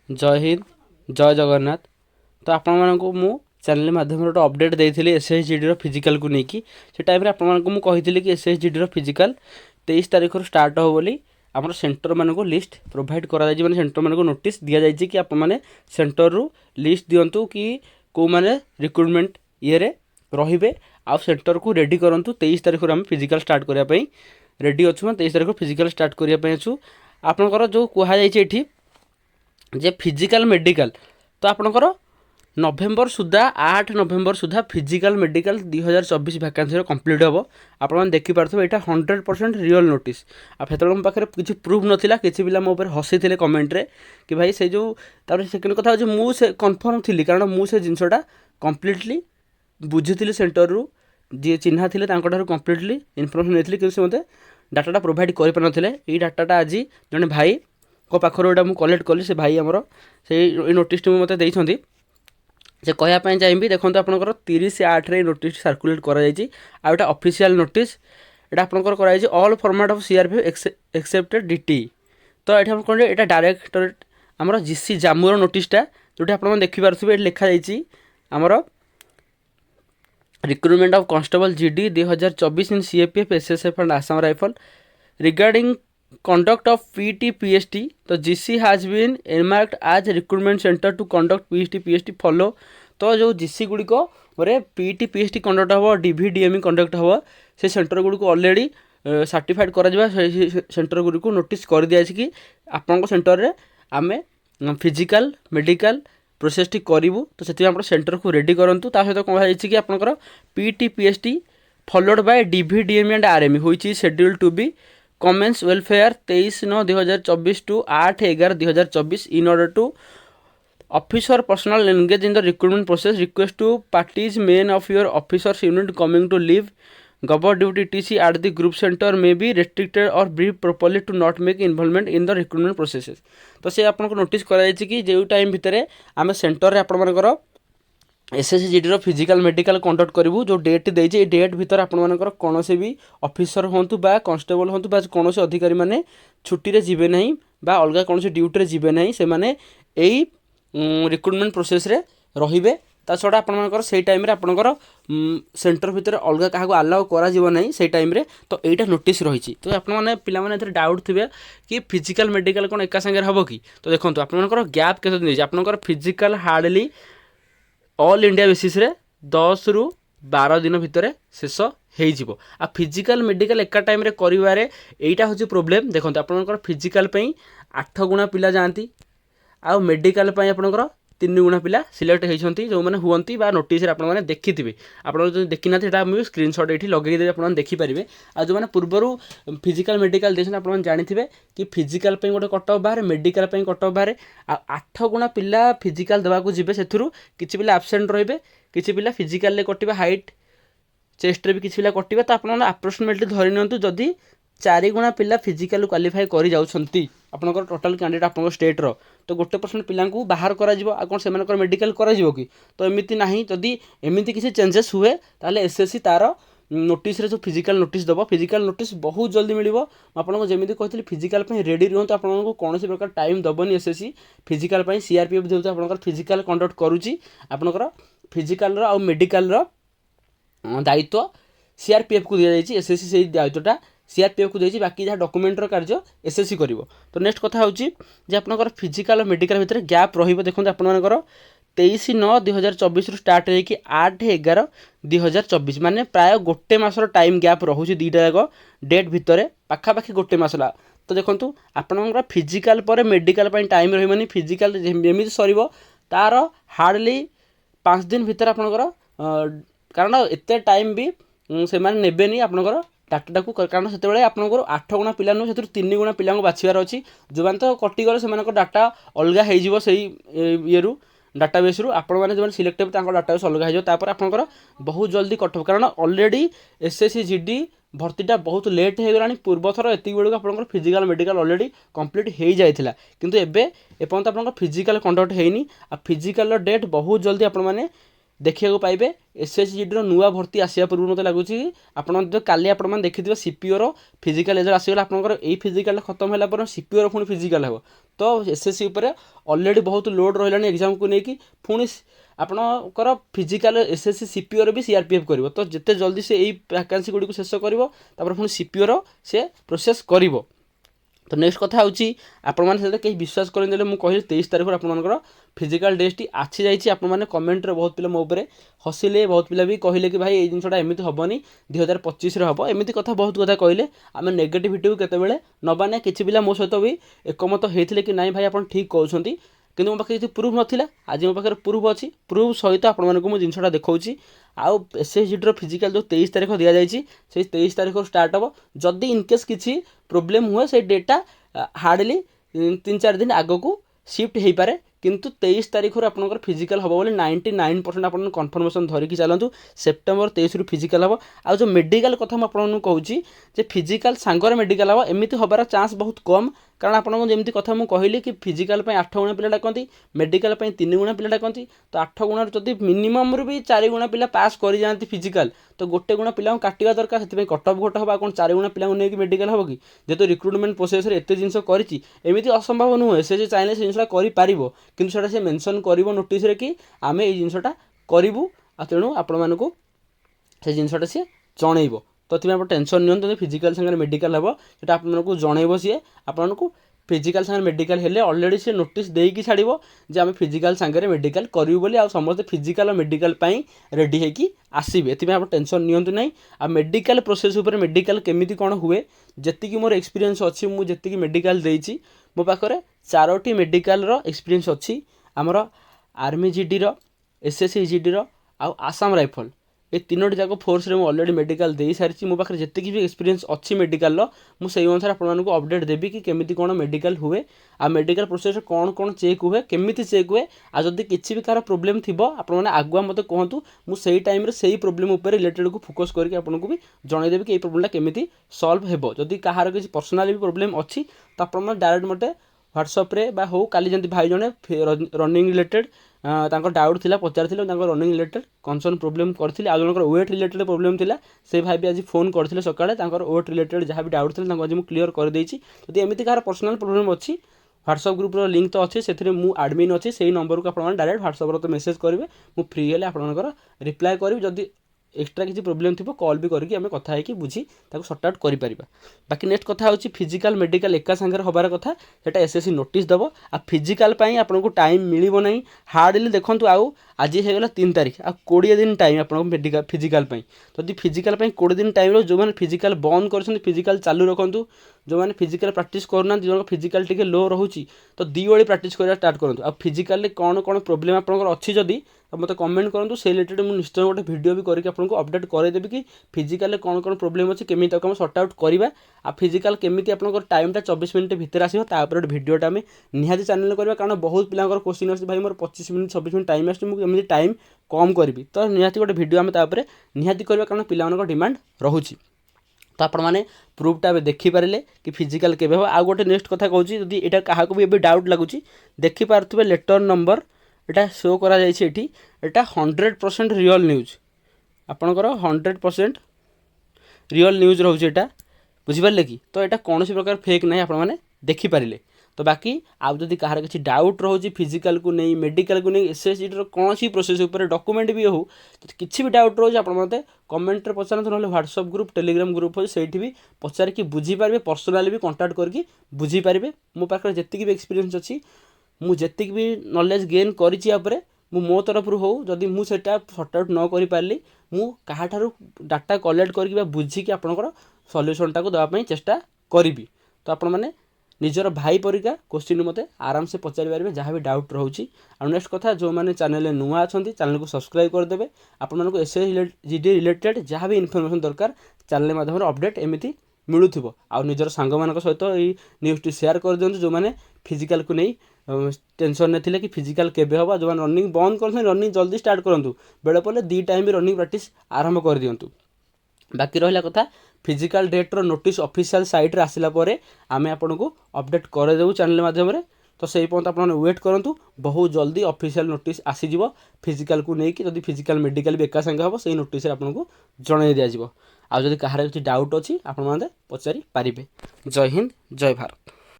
जय हिंद जय जगन्नाथ। तो आपण मानक मु चैनल माध्यम गोटे अपडेट देती एसएसजीडी फिजिकल को लेकिन से टाइम आपको कही कि एसएसजीडी फिजिकल 23 तारीख स्टार्ट हो बोली आम सेंटर मानक लिस्ट प्रोवाइड करा माने सेंटर मानक नोटिस दि जाए कि आपने सेंटर रु लिस्ट दिंतु कि कौ मैंने रिक्रुटमेंट ये रे आउ सेंटर को रेडी करूँ 23 तारीख आम फिजिकल स्टार्ट करने रेडी अच्छु 23 तारीख फिजिकल स्टार्ट करने अच्छु आपंकर जो कहुई जे फिजिकल मेडिकल तो आपणकर नवेम्बर सुधा 8 नवेम्बर सुधा फिजिकल मेडिकल 2024 भैकेंसी कंप्लीट हम आप देखिपे यहाँ 100% रियल नोटिस आते मो पाखे किसी प्रूफ नाला किसी पिला मो हसी थे कमेंट्रे कि भाई से जो सेकेंड कथा हो मुझे कन्फर्म थी कारण मुझे जिनसा कम्प्लीटली बुझी सेंटर रु जी चिन्हा थे कम्प्लीटली इनफर्मेशन नहीं कि मत डाटा प्रोवाइड कर डाटा आज जड़े भाई को पाखर गोटा मुझे कलेक्ट कली से भाई आमर से नोटिस टी मत देते से कहवाई चाहिए देखो आपंकर 30/8 नोटिस सर्कुलेट कर ऑफिशियल नोटिस यहाँ आपंकर कर all format of CRP accepted DT तो ये कौन ये डायरेक्टरेट आमर जीसी जामुर नोटिसटा जोटी आप देखिपे लिखाई आमर recruitment of constable GD 2024 in CAPF SSF and Assam rifle regarding conduct of PT PST तो GC has been earmarked as recruitment center to conduct PST PST follow तो जो GC गुड़िक PT PST कंडक्ट हम DVDME conduct हम से centre गुड़िक already certified करा centre गुड़िक notice कर दिया कि आपण सेंटर रे आमे फिजिकल मेडिकल प्रोसेस टी करूँ तो से सेंटर को रेडी करूँ सहित कौन कि आपंकर PT PST followed by DVDME and RME which is schedule to be commence welfare 23/9/2024 to 8/11/2024 in order to officer personal engage in the recruitment process request to parties men of your officers unit coming to leave गवर duty TC at the group centre may be restricted और brief properly to not make involvement in the recruitment process तो से आपको notice कराई कि जो time भितर आम सेंटर में आपर एसएसजीडी फिजिकल मेडिकल कंडक्ट करूँ जो डेट देती डेट भितर आपर कौन भी ऑफिसर हूँ बा कांस्टेबल हूँ बा कौन अधिकारी मैंने छुट्टी रे जीवे नहीं बा अलग कौन ड्यूटी रे जीवे नहीं से मैंने यही रिक्रुटमेंट प्रोसेस रे रहिबे ता छड़ा आपनकर से टाइम रे आपनकर सेंटर भितर अलग क्या आलाउ करा जीव नहीं से टाइम रे तो एटा नोटिस रही तो आपण माने पिला माने एथरे डाउट थिबे कि फिजिकल मेडिकल कोन एका संगे हबो कि तो देखंतु आपनकर गैप केते देछि आपनकर physical hardly all India basis रे 10 रु 12 दिन भितर शेष हो फिजिकल मेडिकल एका टाइम रे करिवारे एटा होची प्रॉब्लम देखंतु आपनकर फिजिकल पई 8 गुणा पिला जानती आ मेडिकल पई आपनकर 3 गुणा पिला सिलेक्ट होती जो मैंने हुंती नोटिस आपने देखिथे आप देखी ना मुझे स्क्रीनशॉट ये लगे आप देखिपारे आ जो मैंने पूर्वर फिजिकल मेडिकल देखते आप जानी कि फिजिकल गोटे कट ऑफ बाहर मेडिकल कट ऑफ बाहर 8 गुणा पिला फिजिकल देवाक जी से किसी पिला आबसेंट रे किसी पिला फिजिकल कटे हाइट चेस्ट रे भी किसी पिला कटे तो आपने अप्रोक्सीमेटली धरी नियंतु जदि 4 गुणा पिला फिजिकल क्वालिफाई कर जाउछंती आपनकर टोटल कैंडिडेट आपन स्टेट रो तो 1% पिला बाहर करा कौन से मेडिकल करा कि तो एमती ना जदि एमती किसी चेंजेस हुए ताले एसएससी तार नोटिस रे जो फिजिकल नोटिस दबो फिजिकल नोटिस बहुत जल्दी मिलिबो आपनको जेमिति कहथि फिजिकल पे रेडी रहंतु आपनको कौन से प्रकार टाइम दबनी एसएससी फिजिकल पे सीआरपीएफ देउछ आपनकर फिजिकल कंडक्ट करूची आपनकर फिजिकल रो आ मेडिकल रो दायित्व सीआरपीएफ को दिया जायछि एसएससी से दायित्वटा सीआरपीएफ को देती बाकी जहाँ डॉक्यूमेंटर कार्य एसएससी करिवो तो नेक्स्ट कथा होची जे आपनकर फिजिकल और मेडिकल भितर गैप रहिबो देखंतु आपनकर 23/9/2024 रु स्टार्ट होइकी 8/11/2024 माने प्राय गोटे मासर टाइम गैप रहुची दीटा जाक डेट भितर पाखापाखि गोटे मासला तो देखंतु आपनकर फिजिकल पर मेडिकल पई टाइम रहिबनी फिजिकल जेमिति सरिबो तार हार्डली 5 दिन भितर आपनकर कारण एते टाइम भी से माने नेबेनी आपनकर डाटा को कारण से आपको 8 गुणा पिला नुह से 3 गुणा पिला बाछार अच्छी जो मैंने तो कटिगले से डाटा अलग हो ये डाटाबेस रु आपण मैंने जो सिलेक्ट हे डाटाबेस अलग होपर आपंकर बहुत जल्दी कटअप कारण ऑलरेडी एसएससी जीडी भर्तीटा बहुत लेट हो गला पूर्व थर एति बेलू आप फिजिकल मेडिकल ऑलरेडी कंप्लीट हो जाता किंतु एबे एपर्यंत आप फिजिकल कंडक्ट होनी आ फिजिकल डेट बहुत जल्दी आपण मैंने देखा पाइबे एसएसजी नुआ भर्ती आसा पूर्व मत लगुच काली आपने देखिए सीपीओर फिजिकाल एज आसगला आपंकर यही फिजिकाल खत्म है सीपीओर पुणी फिजिकाल हे तो एसएससी अलरेडी बहुत लोड रहा एग्जाम को लेकिन पुणी आपणकर फिजिकाल एसएससी सीपीओर भी सीआरपीएफ कर तो जिते जल्दी से यही वैकेंसी गुड़ी शेष कर पुणी सीपीओर से प्रोसेस कर तो नेक्स्ट कथा हूँ आपने कहीं विश्वास करें मुझे कहली 23 तारीख आपर फिजिकाल टेस्ट आसी जाइए आपने कमेंट बहुत पिला मो उपर हसिले बहुत पिला भी कहले कि भाई ये जिनसा एमती हेनी 2025 हम एमती कथा बहुत कथा कहले आम नेगेटिविटी केतबे नवा ना कि पिला मो सहित भी एकमत होते कि नाई भाई आप ठीक कहते कि मो पाखे किसी प्रूफ नाला आज मो पाखे प्रूफ अच्छी प्रूफ सहित आपको मुझे जिनसा देखा आउ एसएसजी फिजिकाल जो 23 तारीख दि जाए 23 तारीख स्टार्ट हम जदि इनकेस किसी प्रोब्लेम हुए से डेटा हार्डली 3-4 दिन आग को शिफ्ट हो पारे किंतु 23 तारीख आपंकर फिजिकाल हम बोले 99% आप कन्फर्मेशन धरिकी चलतु सेप्टेम्बर 23 रु फिजिकाल हम आ जो मेडिकल कथा मुझे कहूँ फिजिकाल सांगर मेडिकल हम एमती हबार चान्स बहुत कम कारण आपको जमी कथा मुझे कहली कि फिजिकाल 8 गुणा पिला डाकती मेडिकल 3 गुणा पिला डाकती तो 8 गुणा जब मिनिमम भी 4 गुणा पिला पास कर जाती फिजिकाल तो गोटे गुणा पिला काटा दरकार से कट अफ घट हम कौन 4 गुणा पिला नहीं मेडिकल हम कि जेहतु रिक्रुटमेंट प्रोसेस एत जिन करमती असंभव नुहे से चाहिए से जिनसा कर से मेंशन कर नोटिस कि आम ये जिनसा करूँ तेणु आपण मानक से जिनसा सी जनइब तो आप टेंशन नि फिजिकाल सागर मेडिकल हम जो आपको जनइब सी आपको फिजिकाल सागर मेडिकल हेले ऑलरेडी से नोटिस देकी छाड़ो जे आम फिजिकाल सागर मेडिकल करूँ बोली समस्त फिजिकाल मेडिकल रेडी होगी आसबे ये आप टेंशन नियंतु नहीं आ मेडिकल प्रोसेस उपर मेडिकल केमिति कौन हुए जी मोर एक्सपीरियंस अच्छी मुझे मेडिकल देती मो पाखे 4टी मेडिकल एक्सपीरियंस अच्छी आमर आर्मी जीडी एसएससी जीडी आउ आसाम राइफल ये 3टी जाक फोर्स रे ऑलरेडी मेडिकल दे सारी मो पाखे जितकी भी एक्सपीरियंस अच्छी मेडिकल मुझे अनुसार आपको अपडेट देवी कि केमिति कौन मेडिकल हुए आ मेडिकल प्रोसेस कौन कौन चेक हुए केमिति चेक हुए आ जदि किसी भी कार प्रोब्लेम थी आपने आगुआ मत कहतु मुझे टाइम से प्रोब्लेम उपर रिलेटेड को फोकस करके आपको भी जनईदेवी कि प्रोब्लेमटा केमिति सल्व हो जदि कहार किसी पर्सनाल भी प्रोब्लेम अच्छी तो आप डायरेक्ट मत ह्वाट्सअप रे बा हो काली जमी भाई जने रनिंग रिलेटेड डाउट थिला पचार रनिंग रिलेटेड कंसर्न प्रोब्लेम करथिले आ जनकर वेट रिलेटेड प्रोब्लेम थिला से भाई भी आज फोन करथिले सकाळे वेट रिलेटेड जहाँ भी डाउट थिला आज क्लीयर कर देछि जदि एमिति कहार पर्सनल प्रोब्लेम अच्छी व्हाट्सअप ग्रुप लिंक तो अच्छे से मु एडमिन अच्छी से नंबर को आप डायरेक्ट व्हाट्सअप तो मेसेज करेंगे मु फ्री हेल्ले आपंकर रिप्लाय करी जदि एक्सट्रा किसी प्रोब्लेम थी कॉल भी करके आम कथा है बुझी सॉर्ट आउट कर बाकी नेक्स्ट कथा हूँ फिजिकाल मेडिकल एका सांगे हबार कथा सेटा एसएससी नोटिस दब आ फिजिकाल आपको टाइम मिलना नहीं हार्डली देखूँ आउ आज होगा 3 तारीख आ 20 दिन टाइम आप मेडिकल फिजिकाल जदि फिजिकाल 20 दिन टाइम जो मैंने फिजिकाल बंद कर फिजिकाल चालू रखु जो मैंने फिजिकाल प्रैक्टिस करना जो फिजिकाल टी लो रोचे तो 2 ओली प्रैक्टिस करा स्टार्ट करूँ आ फिजिकाल कौन कौन प्रोब्लेम आपंकर अच्छी जदि तो मतलब कमेंट करूँ से रिलेटेड मुझे निश्चय गोटे वीडियो भी करके आपको अपडेट करदेवी कि फिजिकाल कौन कौन प्रोब्लेम अच्छी केमी आम सॉर्ट आउट करवा आ फिजिकाल केमी आप टाइमटा 24 मिनट भितर आसो गोटे भिडियोटा आम निहाती चैनल करवा कारण बहुत पिला क्वेश्चन अच्छे भाई मोर 25 मिनट 26 मिनट टाइम आसमी टाइम कम करी तो निहाती गोटे भिडियो आम निहाती करवा कारण पिला डिमांड रोचे तो आपण मैंने प्रूफटा देखिपारे कि फिजिकाल केबे हो आ गोटे नेक्स्ट कथा कहूँ जदि यहाँ क्या भी डाउट लगुच देखिपे लेटर नंबर एटा शो करा जाइए एटा 100% रियल न्यूज आपणकर 100% रियल न्यूज रोचे एटा बुझिपारे कि तो यहाँ कौन प्रकार फेक ना आपने देखिपारे तो बाकी आउ जदि कहार किसी डाउट रोचे फिजिकाल को नहीं मेडिकल को नहीं एसएसजी कौन सी प्रोसेस उपर डॉक्यूमेंट भी हो किसी भी डाउट रोचे आप मत कमेंट रे पचारतु ना व्हाट्सअप ग्रुप टेलीग्राम ग्रुप हो सेठी भी पचारिकी बुझीपारे पर्सनाली भी कांटेक्ट करके बुझीपारे मो पाखे जी भी एक्सपीरियंस अच्छी मुझे भी नॉलेज गेन कर मो तरफ हो जदि मुझे सॉर्ट आउट न कर पारि मु कहाठारू डाटा कलेक्ट करके बुझिकी आपंकर सल्यूशनटा को देवाई चेष्टा करी तो आपण मैंने निजर भाई परिका क्वेश्चन मते आराम से पचारि पारे जहाँ भी डाउट रोचे आ नेक्स्ट कथा जो मैंने चैनल नुआ अच्छा चैनल को सब्सक्राइब करदे आपको एसएसजी रिलेटेड जहाँ भी इनफर्मेशन दरकार चैनल माध्यम अपडेट एमती मिलूब आ निजर सांग मान सहित ये न्यूज़ शेयर कर दिखाँ जो मैंने फिजिकाल को नहीं टेंशन ने थिले कि फिजिकाल केबे होबा जो रनिंग बंद कर रनिंग जल्दी स्टार्ट करूँ बेले पड़े 2 टाइम भी रनिंग प्रैक्टिस आरंभ कर दिंतु बाकी रहा कथा फिजिकाल डेट्र नोटिस ऑफिशियल साइट रे आसिला परे आमे आपन को अपडेट कर देबु चैनल माध्यम रे तो से पर्यंत आप वेट करूँ बहुत जल्दी ऑफिशियल नोटिस आसीज फिजिकाल को लेकिन जब फिजिकाल मेडिकल भी एका संगे हम से नोटिस आपको जन दिज्व आज जब कहार किसी डाउट अच्छी आपने पचारि पारे। जय हिंद जय भारत।